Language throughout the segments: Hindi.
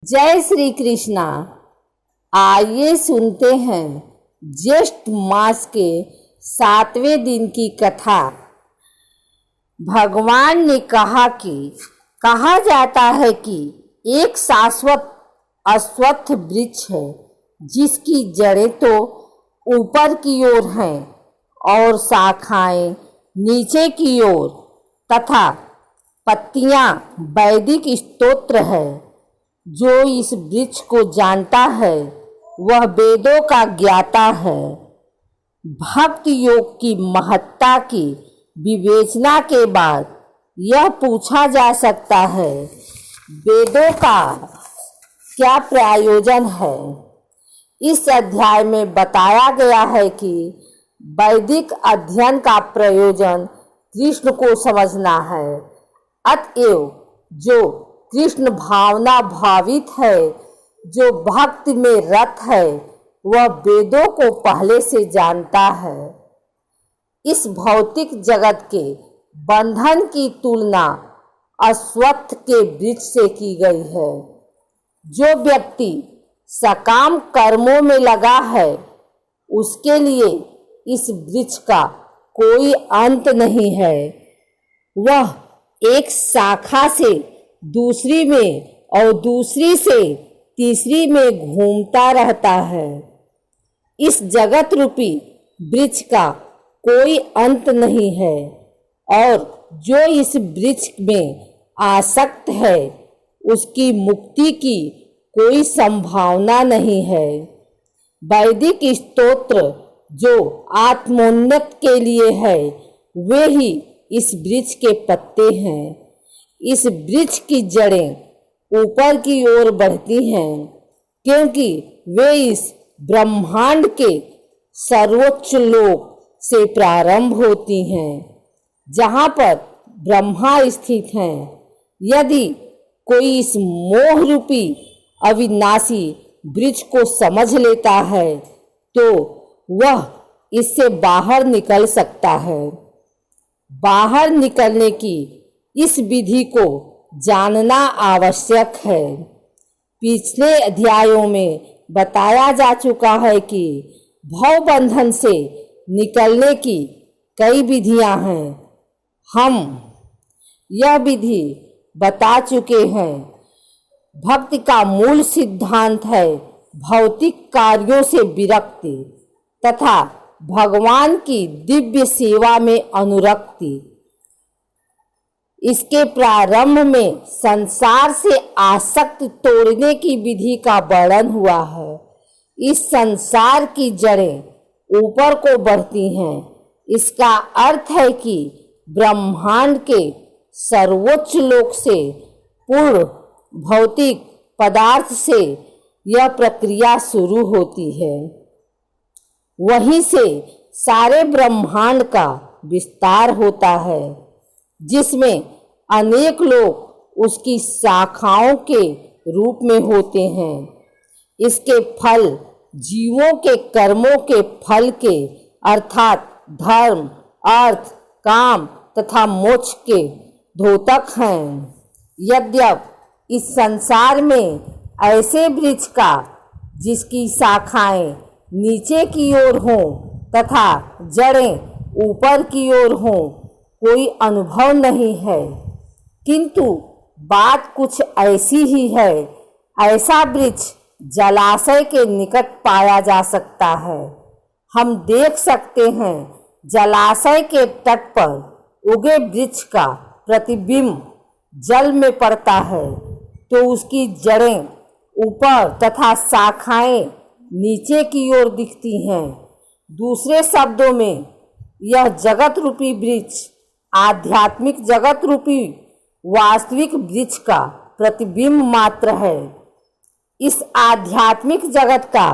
जय श्री कृष्णा। आइए सुनते हैं ज्येष्ठ मास के 7वें दिन की कथा। भगवान ने कहा जाता है कि एक शाश्वत अश्वत्थ वृक्ष है जिसकी जड़ें तो ऊपर की ओर हैं और शाखाएं नीचे की ओर तथा पत्तियां वैदिक स्तोत्र है। जो इस वृक्ष को जानता है वह वेदों का ज्ञाता है। भक्त योग की महत्ता की विवेचना के बाद यह पूछा जा सकता है, वेदों का क्या प्रयोजन है। इस अध्याय में बताया गया है कि वैदिक अध्ययन का प्रयोजन कृष्ण को समझना है। अतएव जो कृष्ण भावना भावित है, जो भक्ति में रत है, वह वेदों को पहले से जानता है। इस भौतिक जगत के बंधन की तुलना अश्वत्थ के वृक्ष से की गई है। जो व्यक्ति सकाम कर्मों में लगा है उसके लिए इस वृक्ष का कोई अंत नहीं है। वह एक शाखा से दूसरी में और दूसरी से तीसरी में घूमता रहता है। इस जगत रूपी वृक्ष का कोई अंत नहीं है और जो इस वृक्ष में आसक्त है उसकी मुक्ति की कोई संभावना नहीं है। वैदिक स्तोत्र जो आत्मोन्नत के लिए है वे ही इस वृक्ष के पत्ते हैं। इस वृक्ष की जड़ें ऊपर की ओर बढ़ती हैं क्योंकि वे इस ब्रह्मांड के सर्वोच्च लोक से प्रारंभ होती हैं जहाँ पर ब्रह्मा स्थित हैं। यदि कोई इस मोह रूपी अविनाशी वृक्ष को समझ लेता है तो वह इससे बाहर निकल सकता है। बाहर निकलने की इस विधि को जानना आवश्यक है। पिछले अध्यायों में बताया जा चुका है कि भव बंधन से निकलने की कई विधियां हैं। हम यह विधि बता चुके हैं। भक्ति का मूल सिद्धांत है भौतिक कार्यों से विरक्ति तथा भगवान की दिव्य सेवा में अनुरक्ति। इसके प्रारंभ में संसार से आसक्ति तोड़ने की विधि का वर्णन हुआ है। इस संसार की जड़ें ऊपर को बढ़ती हैं। इसका अर्थ है कि ब्रह्मांड के सर्वोच्च लोक से पूर्ण भौतिक पदार्थ से यह प्रक्रिया शुरू होती है। वहीं से सारे ब्रह्मांड का विस्तार होता है जिसमें अनेक लोग उसकी शाखाओं के रूप में होते हैं। इसके फल जीवों के कर्मों के फल के अर्थात धर्म, अर्थ, काम तथा मोक्ष के द्योतक हैं। यद्यपि इस संसार में ऐसे वृक्ष का जिसकी शाखाएं नीचे की ओर हों तथा जड़ें ऊपर की ओर हों कोई अनुभव नहीं है, किंतु बात कुछ ऐसी ही है। ऐसा वृक्ष जलाशय के निकट पाया जा सकता है। हम देख सकते हैं जलाशय के तट पर उगे वृक्ष का प्रतिबिंब जल में पड़ता है तो उसकी जड़ें ऊपर तथा शाखाएं नीचे की ओर दिखती हैं। दूसरे शब्दों में यह जगत रूपी वृक्ष आध्यात्मिक जगत रूपी वास्तविक वृक्ष का प्रतिबिंब मात्र है। इस आध्यात्मिक जगत का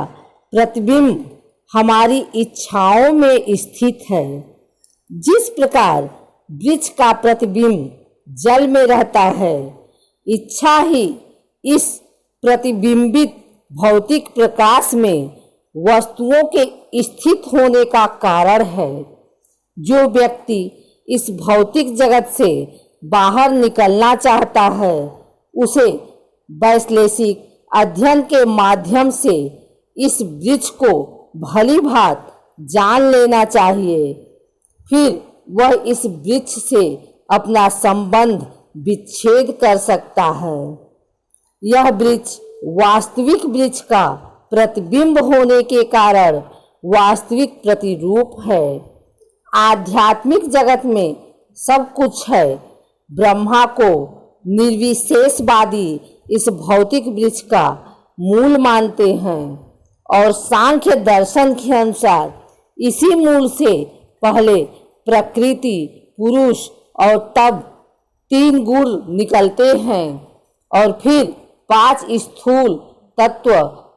प्रतिबिंब हमारी इच्छाओं में स्थित है। जिस प्रकार वृक्ष का प्रतिबिंब जल में रहता है, इच्छा ही इस प्रतिबिंबित भौतिक प्रकाश में वस्तुओं के स्थित होने का कारण है। जो व्यक्ति इस भौतिक जगत से बाहर निकलना चाहता है उसे वैश्लेषिक अध्ययन के माध्यम से इस वृक्ष को भली भांति जान लेना चाहिए। फिर वह इस वृक्ष से अपना संबंध विच्छेद कर सकता है। यह वृक्ष वास्तविक वृक्ष का प्रतिबिंब होने के कारण वास्तविक प्रतिरूप है। आध्यात्मिक जगत में सब कुछ है। ब्रह्मा को निर्विशेषवादी इस भौतिक वृक्ष का मूल मानते हैं और सांख्य दर्शन के अनुसार इसी मूल से पहले प्रकृति, पुरुष और तब 3 गुण निकलते हैं और फिर 5 स्थूल तत्व,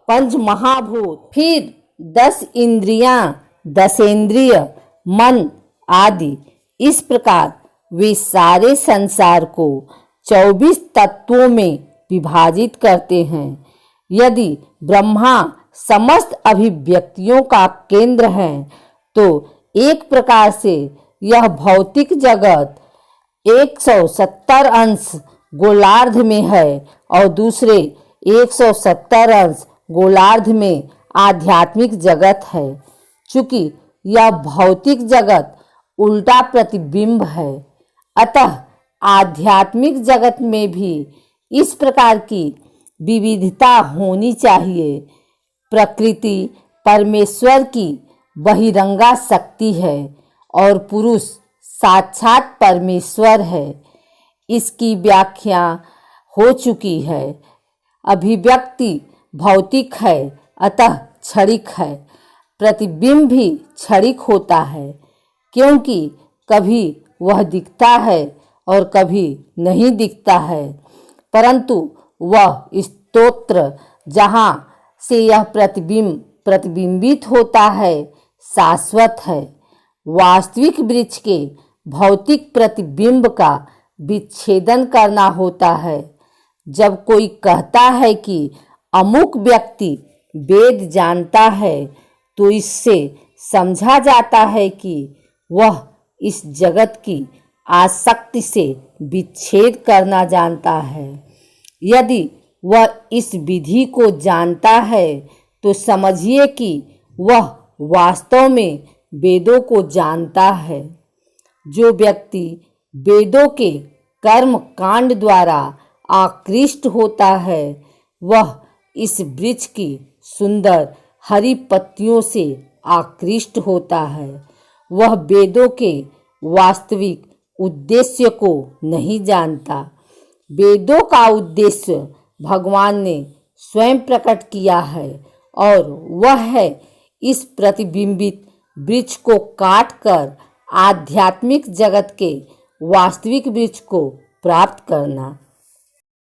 5 महाभूत, फिर 10 इंद्रियां, 10 इंद्रिय, मन आदि। इस प्रकार वे सारे संसार को 24 तत्वों में विभाजित करते हैं। यदि ब्रह्मा समस्त अभिव्यक्तियों का केंद्र है तो एक प्रकार से यह भौतिक जगत 170 अंश गोलार्ध में है और दूसरे 170 अंश गोलार्ध में आध्यात्मिक जगत है। चूंकि यह भौतिक जगत उल्टा प्रतिबिंब है, अतः आध्यात्मिक जगत में भी इस प्रकार की विविधता होनी चाहिए। प्रकृति परमेश्वर की बहिरंगा शक्ति है और पुरुष साक्षात परमेश्वर है। इसकी व्याख्या हो चुकी है। अभिव्यक्ति भौतिक है, अतः क्षणिक है। प्रतिबिंब भी क्षणिक होता है, क्योंकि कभी वह दिखता है और कभी नहीं दिखता है। परंतु वह स्तोत्र जहाँ से यह प्रतिबिंबित होता है शाश्वत है। वास्तविक वृक्ष के भौतिक प्रतिबिंब का विच्छेदन करना होता है। जब कोई कहता है कि अमुक व्यक्ति वेद जानता है तो इससे समझा जाता है कि वह इस जगत की आसक्ति से विच्छेद करना जानता है। यदि वह इस विधि को जानता है तो समझिए कि वह वास्तव में वेदों को जानता है। जो व्यक्ति वेदों के कर्म कांड द्वारा आकृष्ट होता है वह इस वृक्ष की सुंदर हरी पत्तियों से आकृष्ट होता है। वह वेदों के वास्तविक उद्देश्य को नहीं जानता। वेदों का उद्देश्य भगवान ने स्वयं प्रकट किया है और वह है इस प्रतिबिंबित वृक्ष को काटकर आध्यात्मिक जगत के वास्तविक वृक्ष को प्राप्त करना।